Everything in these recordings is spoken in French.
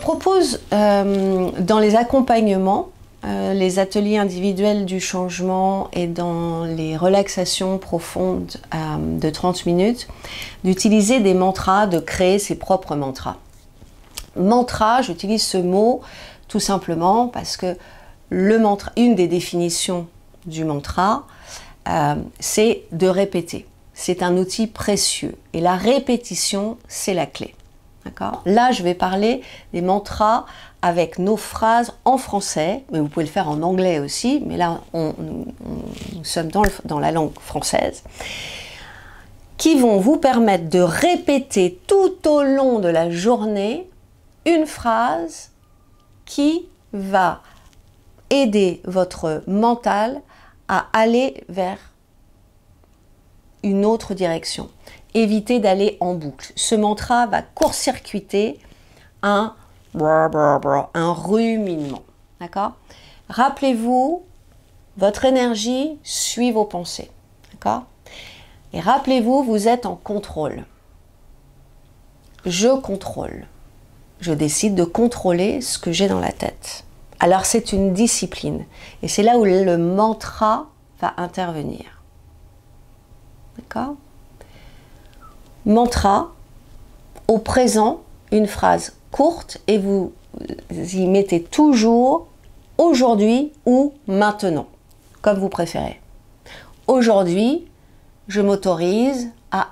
propose dans les accompagnements, les ateliers individuels du changement et dans les relaxations profondes de 30 minutes, d'utiliser des mantras, de créer ses propres mantras. Mantra, j'utilise ce mot tout simplement parce que le mantra, une des définitions du mantra, c'est de répéter. C'est un outil précieux et la répétition, c'est la clé. D'accord ? Là, je vais parler des mantras avec nos phrases en français, mais vous pouvez le faire en anglais aussi, mais là, nous sommes dans la langue française, qui vont vous permettre de répéter tout au long de la journée une phrase qui va aider votre mental à aller vers une autre direction. Évitez d'aller en boucle. Ce mantra va court-circuiter un ruminement. D'accord ? Rappelez-vous, votre énergie suit vos pensées. D'accord ? Et rappelez-vous, vous êtes en contrôle. Je contrôle. Je décide de contrôler ce que j'ai dans la tête. Alors c'est une discipline. Et c'est là où le mantra va intervenir. D'accord ? Mantra, au présent, une phrase courte et vous y mettez toujours aujourd'hui ou maintenant, comme vous préférez. Aujourd'hui, je m'autorise à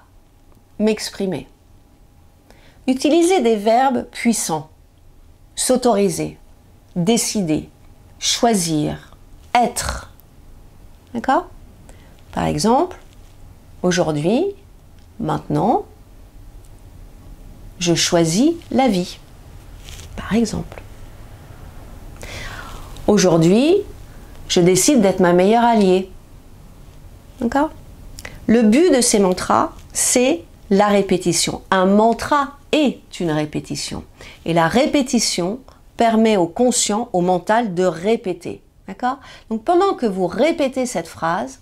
m'exprimer. Utilisez des verbes puissants. S'autoriser, décider, choisir, être. D'accord ? Par exemple, aujourd'hui, maintenant, je choisis la vie. Par exemple. Aujourd'hui, je décide d'être ma meilleure alliée. D'accord ? Le but de ces mantras, c'est la répétition. Un mantra est une répétition. Et la répétition permet au conscient, au mental de répéter. D'accord ? Donc pendant que vous répétez cette phrase,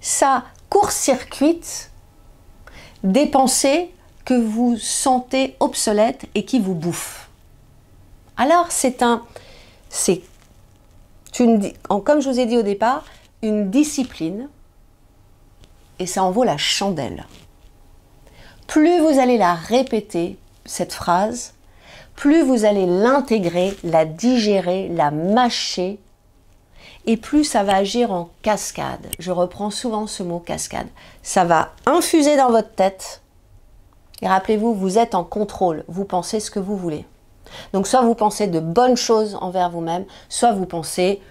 ça court-circuite des pensées que vous sentez obsolètes et qui vous bouffent. Alors comme je vous ai dit au départ, une discipline et ça en vaut la chandelle. Plus vous allez la répéter, cette phrase, plus vous allez l'intégrer, la digérer, la mâcher, et plus ça va agir en cascade. Je reprends souvent ce mot cascade. Ça va infuser dans votre tête. Et rappelez-vous, vous êtes en contrôle. Vous pensez ce que vous voulez. Donc soit vous pensez de bonnes choses envers vous-même, soit vous pensez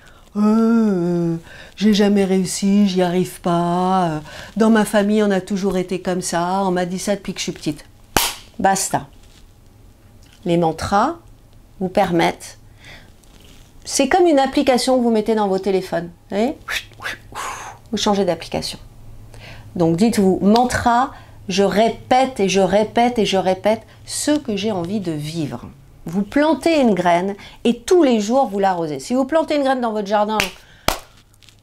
j'ai jamais réussi, j'y arrive pas. Dans ma famille, on a toujours été comme ça. On m'a dit ça depuis que je suis petite. Basta. Les mantras vous permettent. C'est comme une application que vous mettez dans vos téléphones. Vous voyez ? Vous changez d'application. Donc dites-vous, mantra, je répète et je répète et je répète ce que j'ai envie de vivre. Vous plantez une graine et tous les jours vous l'arrosez. Si vous plantez une graine dans votre jardin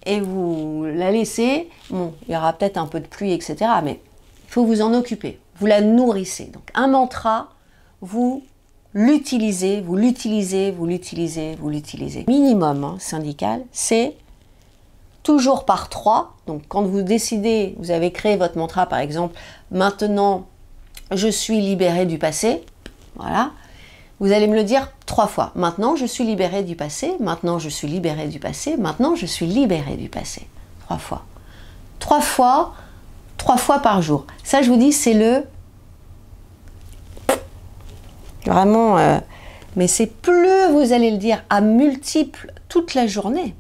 et vous la laissez, bon, il y aura peut-être un peu de pluie, etc. Mais il faut vous en occuper. Vous la nourrissez. Donc un mantra, vous l'utilisez, vous l'utilisez, vous l'utilisez, vous l'utilisez. Minimum syndical, c'est toujours par 3. Donc quand vous décidez, vous avez créé votre mantra par exemple, maintenant je suis libéré du passé, voilà, vous allez me le dire 3 fois. Maintenant je suis libéré du passé, maintenant je suis libéré du passé, maintenant je suis libéré du passé. 3 fois. 3 fois par jour. Ça je vous dis c'est le... Vraiment, mais c'est plus vous allez le dire à multiples toute la journée.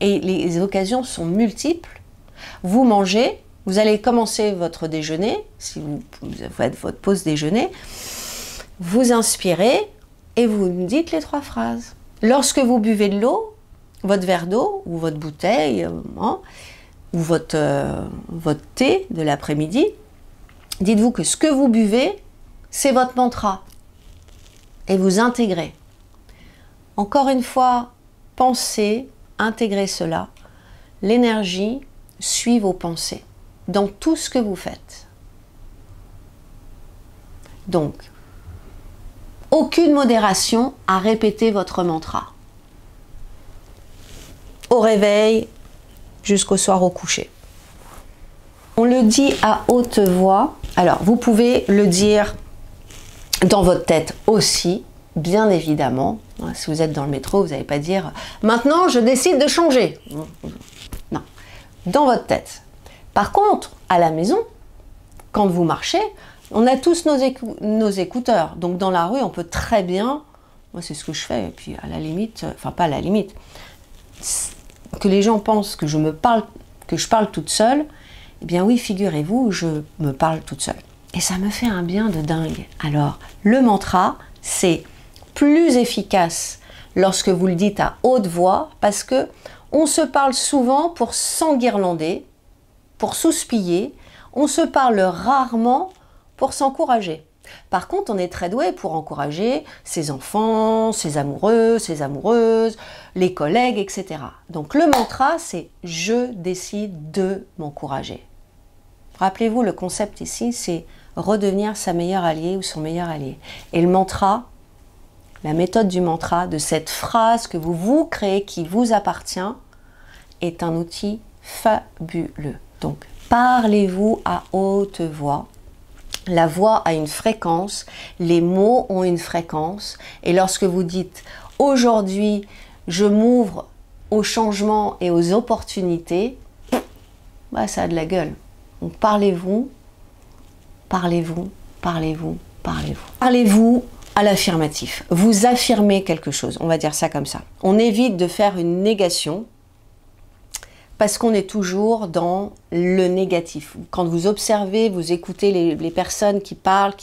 Et les occasions sont multiples. Vous mangez, vous allez commencer votre déjeuner, si vous faites votre pause déjeuner, vous inspirez et vous me dites les 3 phrases. Lorsque vous buvez de l'eau, votre verre d'eau ou votre bouteille, ou votre thé de l'après-midi, dites-vous que ce que vous buvez, c'est votre mantra. Et vous intégrez. Encore une fois, pensez, intégrez cela. L'énergie suit vos pensées dans tout ce que vous faites. Donc, aucune modération à répéter votre mantra. Au réveil, jusqu'au soir au coucher. On le dit à haute voix. Alors, vous pouvez le dire dans votre tête aussi, bien évidemment. Si vous êtes dans le métro, vous n'allez pas dire « Maintenant, je décide de changer ». Non, dans votre tête. Par contre, à la maison, quand vous marchez, on a tous nos écouteurs. Donc, dans la rue, on peut très bien... Moi, c'est ce que je fais. Et puis, à la limite... Enfin, pas à la limite. Que les gens pensent que je parle toute seule, eh bien oui, figurez-vous, je me parle toute seule. Et ça me fait un bien de dingue. Alors, le mantra, c'est plus efficace lorsque vous le dites à haute voix, parce que on se parle souvent pour s'enguirlander, pour s'houspiller, on se parle rarement pour s'encourager. Par contre, on est très doué pour encourager ses enfants, ses amoureux, ses amoureuses, les collègues, etc. Donc le mantra, c'est « je décide de m'encourager ». Rappelez-vous, le concept ici, c'est redevenir sa meilleure alliée ou son meilleur allié. Et le mantra, la méthode du mantra, de cette phrase que vous vous créez, qui vous appartient, est un outil fabuleux. Donc, parlez-vous à haute voix. La voix a une fréquence, les mots ont une fréquence, et lorsque vous dites « aujourd'hui, je m'ouvre au changement et aux opportunités », bah, ça a de la gueule. Donc parlez-vous, parlez-vous, parlez-vous, parlez-vous. Parlez-vous à l'affirmatif. Vous affirmez quelque chose, on va dire ça comme ça. On évite de faire une négation, parce qu'on est toujours dans le négatif. Quand vous observez, vous écoutez les personnes qui parlent,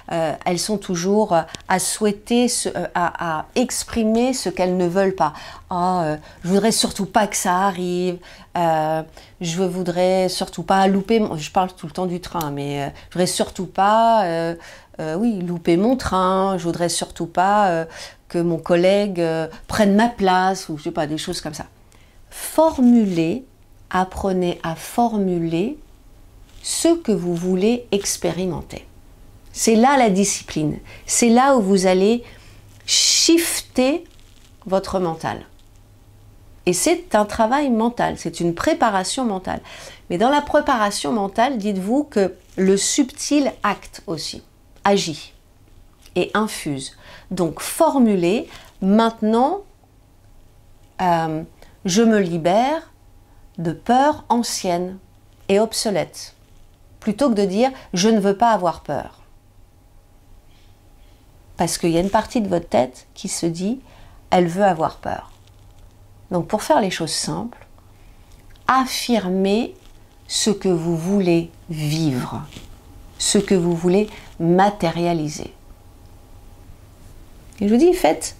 elles sont toujours à souhaiter, à exprimer ce qu'elles ne veulent pas. Je voudrais surtout pas que ça arrive, je voudrais surtout pas louper, je parle tout le temps du train, mais je voudrais surtout pas louper mon train, je voudrais surtout pas que mon collègue prenne ma place, ou je sais pas, des choses comme ça. Formulez, apprenez à formuler ce que vous voulez expérimenter. C'est là la discipline. C'est là où vous allez shifter votre mental. Et c'est un travail mental, c'est une préparation mentale. Mais dans la préparation mentale, dites-vous que le subtil acte aussi, agit et infuse. Donc formulez, maintenant, je me libère de peurs anciennes et obsolètes, plutôt que de dire « je ne veux pas avoir peur ». Parce qu'il y a une partie de votre tête qui se dit « elle veut avoir peur ». Donc pour faire les choses simples, affirmez ce que vous voulez vivre, ce que vous voulez matérialiser. Et je vous dis, faites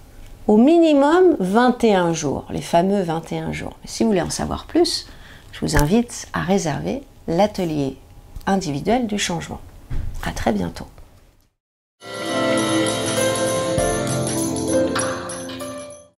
au minimum 21 jours, les fameux 21 jours. Mais si vous voulez en savoir plus, je vous invite à réserver l'atelier individuel du changement. À très bientôt.